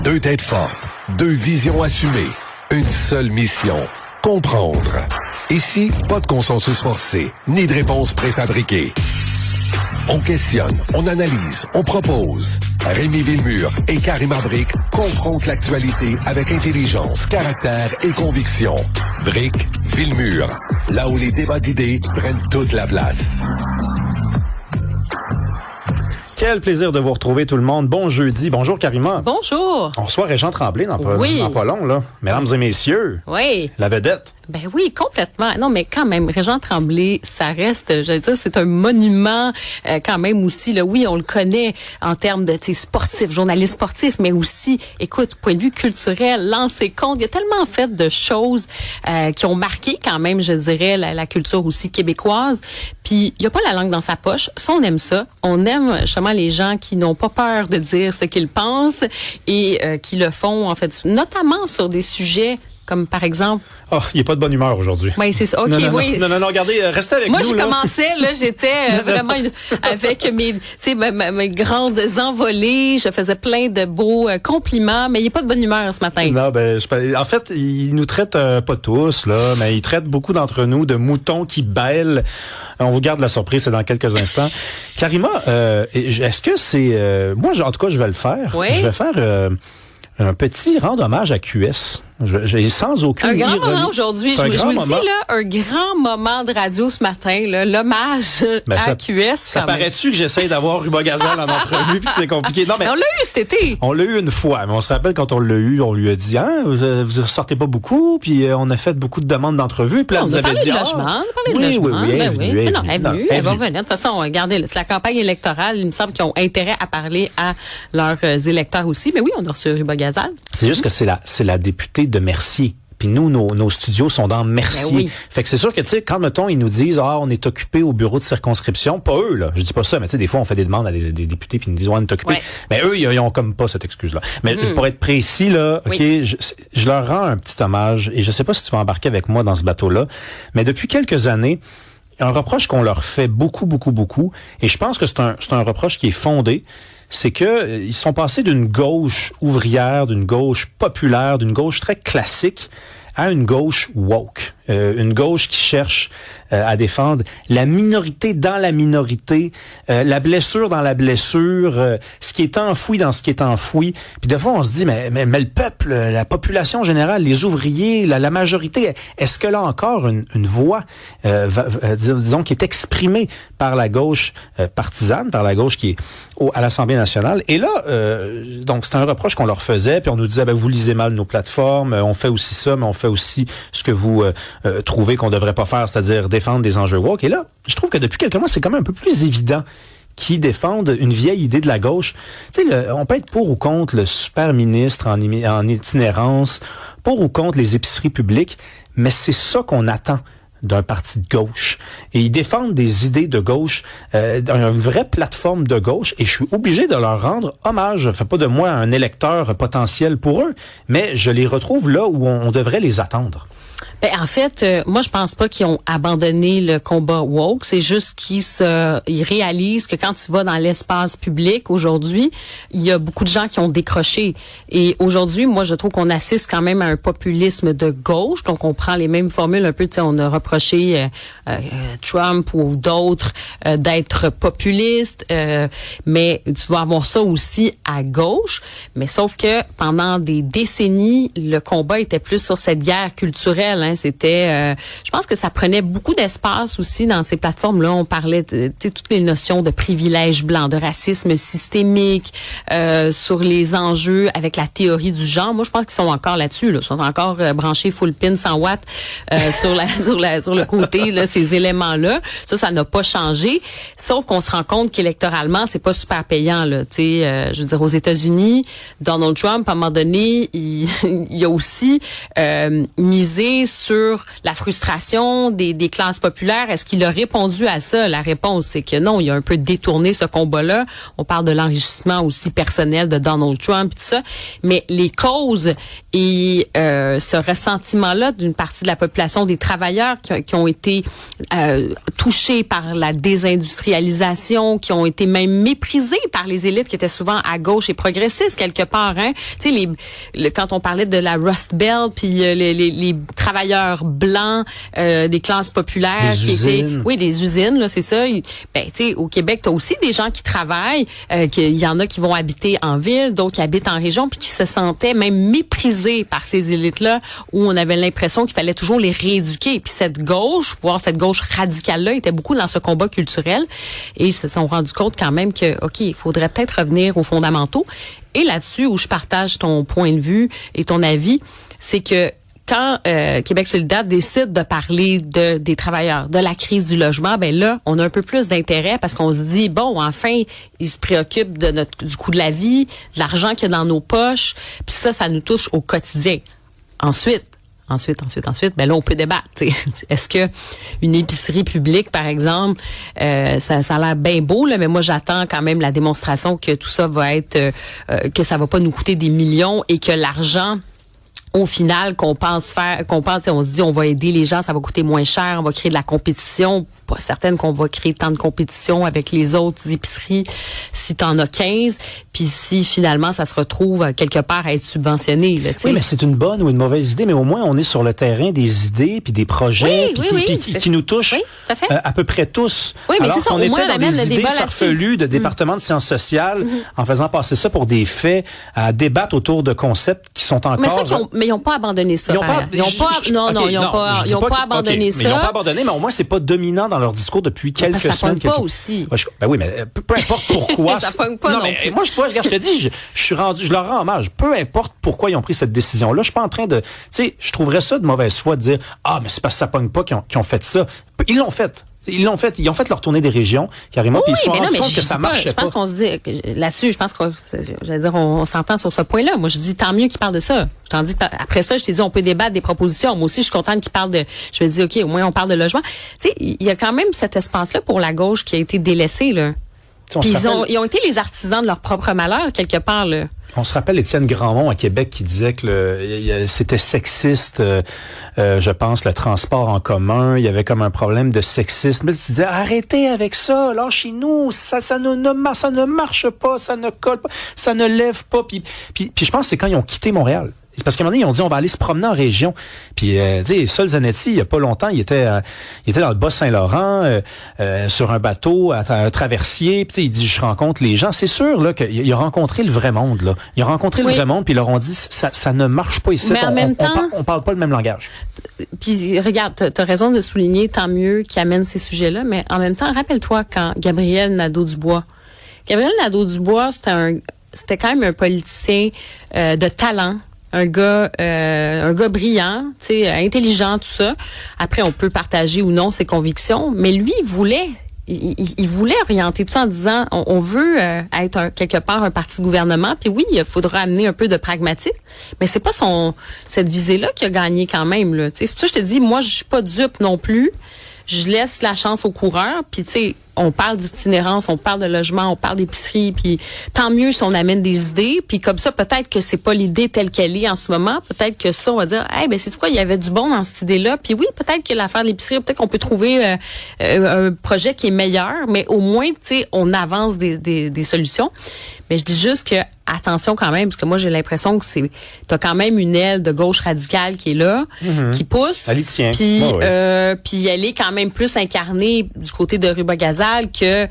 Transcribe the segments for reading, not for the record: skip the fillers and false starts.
Deux têtes fortes, deux visions assumées, une seule mission, comprendre. Ici, pas de consensus forcé, ni de réponse préfabriquée. On questionne, on analyse, on propose. Rémi Villemure et Karima Brick confrontent l'actualité avec intelligence, caractère et conviction. Brick, Villemure, là où les débats d'idées prennent toute la place. Quel plaisir de vous retrouver tout le monde. Bon jeudi. Bonjour Karima. Bonjour. On reçoit Régent Tremblay dans pas long, là. Mesdames et messieurs. Oui. La vedette. Ben oui, complètement. Non, mais quand même, Régent Tremblay, ça reste, je veux dire, c'est un monument quand même aussi. Là, oui, on le connaît en termes de sportif, journaliste sportif, mais aussi, écoute, point de vue culturel, lancer compte. Il y a tellement fait de choses qui ont marqué quand même, je dirais, la culture aussi québécoise. Puis, il y a pas la langue dans sa poche. Ça, on aime ça. On aime justement les gens qui n'ont pas peur de dire ce qu'ils pensent et qui le font, en fait, notamment sur des sujets comme par exemple... Oh, il n'est pas de bonne humeur aujourd'hui. Oui, c'est ça. OK, non, oui. Non, regardez, restez avec moi, nous. Moi, je commençais, là, j'étais vraiment avec mes grandes envolées. Je faisais plein de beaux compliments, mais il n'est pas de bonne humeur ce matin. Non, en fait, il nous traite pas tous, là, mais il traite beaucoup d'entre nous de moutons qui bêlent. On vous garde la surprise, c'est dans quelques instants. Karima, est-ce que c'est... moi, en tout cas, je vais le faire. Oui? Je vais faire... un petit rendre hommage à QS. J'ai sans aucune ironie. Un grand moment aujourd'hui. Je vous le dis, là, un grand moment de radio ce matin, là, l'hommage à QS. Ça paraît-tu que j'essaye d'avoir Ruba Gazelle en entrevue puis que c'est compliqué? Non, mais on l'a eu cet été. On l'a eu une fois, mais on se rappelle quand on l'a eu, on lui a dit, vous sortez pas beaucoup, puis on a fait beaucoup de demandes d'entrevue, puis là, on nous avait dit, on a parlé de logement. Oui, elle est venue. Elle va venir. De toute façon, regardez, c'est la campagne électorale. Il me semble qu'ils ont intérêt à parler à leurs électeurs aussi. Mais oui, on a reçu Ruba Gazelle. C'est juste que c'est la députée de Mercier. Puis nous, nos studios sont dans Mercier. Oui. Fait que c'est sûr que, tu sais, quand, mettons, ils nous disent, on est occupé au bureau de circonscription, pas eux, là. Je dis pas ça, mais tu sais, des fois, on fait des demandes à des députés puis ils nous disent, on est occupé. Ouais. Mais eux, ils ont comme pas cette excuse-là. Mais pour être précis, là, OK, je leur rends un petit hommage et je sais pas si tu vas embarquer avec moi dans ce bateau-là, mais depuis quelques années, un reproche qu'on leur fait beaucoup, et je pense que c'est un reproche qui est fondé, c'est que ils sont passés d'une gauche ouvrière, d'une gauche populaire, d'une gauche très classique à une gauche woke, une gauche qui cherche à défendre la minorité dans la minorité, la blessure dans la blessure, ce qui est enfoui dans ce qui est enfoui. Puis des fois, on se dit, mais le peuple, la population générale, les ouvriers, la majorité, est-ce que là encore une voix, disons, qui est exprimée par la gauche partisane, par la gauche qui est à l'Assemblée nationale? Et là, donc c'était un reproche qu'on leur faisait, puis on nous disait, vous lisez mal nos plateformes, on fait aussi ça, mais on fait aussi ce que vous trouvez qu'on devrait pas faire, c'est-à-dire défendre des enjeux woke. Et là, je trouve que depuis quelques mois, c'est quand même un peu plus évident qu'ils défendent une vieille idée de la gauche. Tu sais, on peut être pour ou contre le super ministre en itinérance, pour ou contre les épiceries publiques, mais c'est ça qu'on attend d'un parti de gauche. Et ils défendent des idées de gauche, une vraie plateforme de gauche, et je suis obligé de leur rendre hommage. Je ne fais pas de moi un électeur potentiel pour eux, mais je les retrouve là où on devrait les attendre. Ben, en fait, moi, je pense pas qu'ils ont abandonné le combat woke. C'est juste ils réalisent que quand tu vas dans l'espace public aujourd'hui, il y a beaucoup de gens qui ont décroché. Et aujourd'hui, moi, je trouve qu'on assiste quand même à un populisme de gauche. Donc, on prend les mêmes formules un peu. Tu sais, on a reproché Trump ou d'autres d'être populistes. Mais tu vas avoir ça aussi à gauche. Mais sauf que pendant des décennies, le combat était plus sur cette guerre culturelle. C'était, je pense que ça prenait beaucoup d'espace aussi dans ces plateformes-là. On parlait de toutes les notions de privilèges blancs, de racisme systémique, sur les enjeux avec la théorie du genre. Moi, je pense qu'ils sont encore là-dessus. Ils sont encore branchés full pin 100 watts sur le côté, là, ces éléments-là. Ça n'a pas changé. Sauf qu'on se rend compte qu'électoralement, c'est pas super payant. Là. Je veux dire, aux États-Unis, Donald Trump, à un moment donné, il a aussi misé sur la frustration des classes populaires. Est-ce qu'il a répondu à ça? La réponse, c'est que non, il a un peu détourné ce combat-là. On parle de l'enrichissement aussi personnel de Donald Trump et tout ça. Mais les causes et ce ressentiment-là d'une partie de la population, des travailleurs qui ont été touchés par la désindustrialisation, qui ont été même méprisés par les élites qui étaient souvent à gauche et progressistes quelque part. Hein? Tu sais, quand on parlait de la Rust Belt, puis les travailleurs blancs des classes populaires des qui usines. étaient, des usines, là, c'est ça. Ben, tu sais, au Québec, t'as aussi des gens qui travaillent, il y en a qui vont habiter en ville, d'autres qui habitent en région, puis qui se sentaient même méprisés par ces élites-là, où on avait l'impression qu'il fallait toujours les rééduquer. Puis cette gauche, voire cette gauche radicale-là, était beaucoup dans ce combat culturel, et ils se sont rendus compte quand même que, OK, il faudrait peut-être revenir aux fondamentaux. Et là-dessus, où je partage ton point de vue et ton avis, c'est que quand Québec solidaire décide de parler des travailleurs, de la crise du logement, ben là, on a un peu plus d'intérêt parce qu'on se dit, bon, enfin, ils se préoccupent du coût de la vie, de l'argent qu'il y a dans nos poches, puis ça nous touche au quotidien. Ensuite, ben là, on peut débattre. T'sais. Est-ce que une épicerie publique, par exemple, ça a l'air bien beau, là, mais moi, j'attends quand même la démonstration que tout ça va être, que ça va pas nous coûter des millions et que l'argent, au final, on se dit on va aider les gens, ça va coûter moins cher, on va créer de la compétition. Pas certaine qu'on va créer tant de compétition avec les autres épiceries si t'en as 15, puis si finalement ça se retrouve quelque part à être subventionné. Là, oui, mais c'est une bonne ou une mauvaise idée, mais au moins on est sur le terrain des idées puis des projets qui nous touchent à peu près tous. Oui, mais alors c'est ça, qu'on au moins était dans des idées farfelues de département de sciences sociales en faisant passer ça pour des faits, à débattre autour de concepts qui sont encore... Mais ils n'ont pas abandonné ça. Ils n'ont pas abandonné ça. Mais ils n'ont pas abandonné, mais au moins c'est pas dominant dans leur discours depuis quelques semaines. Ça pogne pas aussi. Ben oui, mais peu importe pourquoi. Ça pogne pas non mais plus. moi, je te dis, je leur rends hommage. Peu importe pourquoi ils ont pris cette décision-là. Je suis pas en train de, tu sais, je trouverais ça de mauvaise foi de dire, mais c'est parce que ça pogne pas qu'ils ont fait ça. Ils l'ont fait. Ils ont fait leur tournée des régions, carrément, puis ils se sont rendus compte que ça marchait pas. Je pense qu'on se dit, là-dessus, on s'entend sur ce point-là. Moi, je dis, tant mieux qu'ils parlent de ça. Je t'en dis, après ça, je t'ai dit, on peut débattre des propositions. Moi aussi, je suis contente qu'ils parlent je me dis, OK, au moins, on parle de logement. Tu sais, il y a quand même cet espace-là pour la gauche qui a été délaissé, là. Puis ils ont été les artisans de leur propre malheur, quelque part, là. On se rappelle Étienne Grandmont à Québec qui disait que c'était sexiste, je pense, le transport en commun. Il y avait comme un problème de sexisme. Mais tu disais, arrêtez avec ça, lâchez-nous, ça ne marche pas, ça ne colle pas, ça ne lève pas. Puis je pense que c'est quand ils ont quitté Montréal. C'est parce qu'à un moment donné, ils ont dit, on va aller se promener en région. Puis, tu sais, Sol Zanetti, il y a pas longtemps, il était dans le Bas-Saint-Laurent, sur un bateau, à un traversier. Puis, il dit, je rencontre les gens. C'est sûr, là, qu'il a rencontré le vrai monde, là. Il a rencontré le vrai monde, puis ils leur ont dit, ça ne marche pas ici. Mais en même temps, on parle pas le même langage. Puis, regarde, t'as raison de souligner, tant mieux qu'ils amènent ces sujets-là. Mais en même temps, rappelle-toi quand Gabriel Nadeau-Dubois, c'était quand même un politicien de talent. Un gars brillant, tu sais, intelligent, tout ça. Après, on peut partager ou non ses convictions, mais lui, il voulait orienter tout ça en disant, on veut être quelque part un parti gouvernement, puis oui, il faudra amener un peu de pragmatique, mais c'est pas cette visée-là qui a gagné quand même, là. Tu sais, ça, je te dis, moi, je suis pas dupe non plus. Je laisse la chance aux coureurs, puis tu sais, on parle d'itinérance, on parle de logement, on parle d'épicerie, puis tant mieux si on amène des idées, puis comme ça, peut-être que c'est pas l'idée telle qu'elle est en ce moment, peut-être que ça, on va dire, ben c'est quoi, il y avait du bon dans cette idée-là, puis oui, peut-être que l'affaire de l'épicerie, peut-être qu'on peut trouver un projet qui est meilleur, mais au moins, tu sais, on avance des solutions. Mais je dis juste que attention quand même, parce que moi j'ai l'impression que t'as quand même une aile de gauche radicale qui est là, qui pousse. Elle y tient. Puis puis elle est quand même plus incarnée du côté de Rubas-Gazal que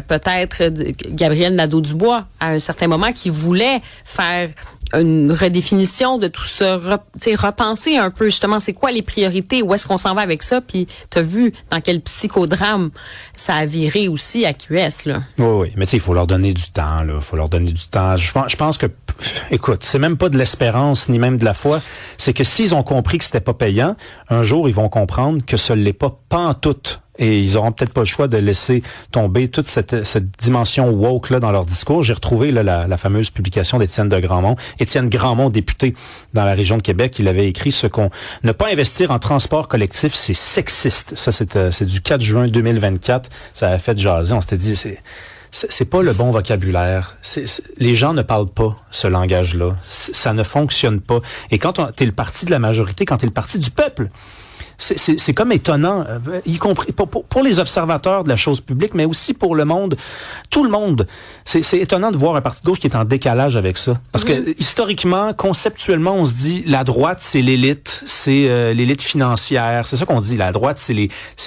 peut-être Gabriel Nadeau-Dubois à un certain moment qui voulait faire une redéfinition de tout ça, repenser un peu justement c'est quoi les priorités, où est-ce qu'on s'en va avec ça, puis t'as vu dans quel psychodrame ça a viré aussi à QS, là. Oui, mais tu sais, il faut leur donner du temps, là. Il faut leur donner du temps. Je pense que, écoute, c'est même pas de l'espérance ni même de la foi. C'est que s'ils ont compris que c'était pas payant, un jour ils vont comprendre que ce l'est pas pantoute Et ils auront peut-être pas le choix de laisser tomber toute cette dimension woke là dans leur discours. J'ai retrouvé là, la fameuse publication d'Étienne de Grandmont. Étienne Grandmont, député dans la région de Québec, il avait écrit ne pas investir en transport collectif, c'est sexiste. Ça, c'est du 4 juin 2024. Ça a fait jaser. On s'était dit, c'est pas le bon vocabulaire. Les gens ne parlent pas ce langage-là. Ça ne fonctionne pas. Et quand t'es le parti de la majorité, quand t'es le parti du peuple, c'est comme étonnant, y compris pour les observateurs de la chose publique, mais aussi pour le monde, tout le monde. C'est étonnant de voir un parti de gauche qui est en décalage avec ça. Parce que historiquement, conceptuellement, on se dit la droite, c'est l'élite, c'est l'élite financière. C'est ça qu'on dit. La droite, c'est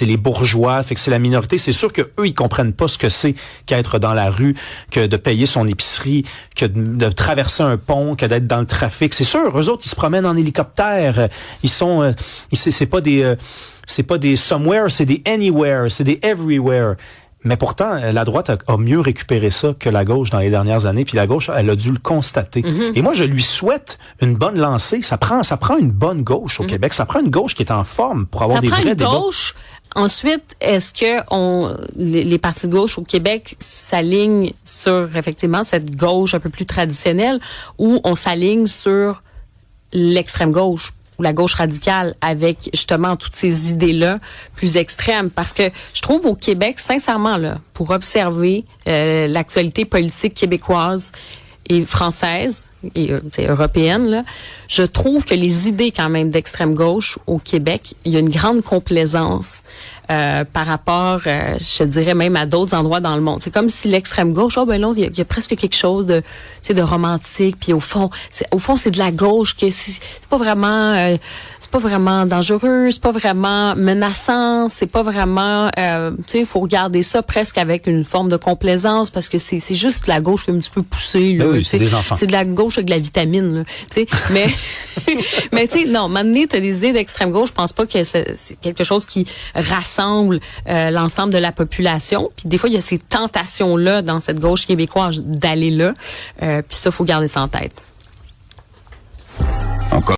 les bourgeois, fait que c'est la minorité. C'est sûr que eux, ils comprennent pas ce que c'est qu'être dans la rue, que de payer son épicerie, que de traverser un pont, que d'être dans le trafic. C'est sûr, eux autres, ils se promènent en hélicoptère. Ils sont, c'est pas des somewhere, c'est des anywhere, c'est des everywhere. Mais pourtant, la droite a mieux récupéré ça que la gauche dans les dernières années, puis la gauche, elle a dû le constater. Et moi, je lui souhaite une bonne lancée. Ça prend une bonne gauche au Québec. Ça prend une gauche qui est en forme pour avoir des vrais débats. Ça prend une gauche. Ensuite, est-ce que les partis de gauche au Québec s'alignent sur, effectivement, cette gauche un peu plus traditionnelle, ou on s'aligne sur l'extrême gauche? Ou la gauche radicale, avec justement toutes ces idées-là plus extrêmes. Parce que je trouve au Québec, sincèrement, là, pour observer l'actualité politique québécoise et française et européenne, là, je trouve que les idées quand même d'extrême gauche au Québec, il y a une grande complaisance par rapport, je dirais même à d'autres endroits dans le monde. C'est comme si l'extrême gauche, il y a presque quelque chose de romantique, puis au fond c'est de la gauche, que c'est pas vraiment dangereux, c'est pas vraiment menaçant, c'est pas vraiment, il faut regarder ça presque avec une forme de complaisance, parce que c'est juste la gauche qui est un petit peu poussée, là. Oui, c'est des enfants. C'est de la gauche avec de la vitamine, là, tu sais. Mais tu sais, non, maintenant t'as des idées d'extrême gauche, je pense pas que c'est quelque chose qui rassemble l'ensemble de la population. Puis des fois, il y a ces tentations-là dans cette gauche québécoise d'aller là. Puis ça, faut garder ça en tête.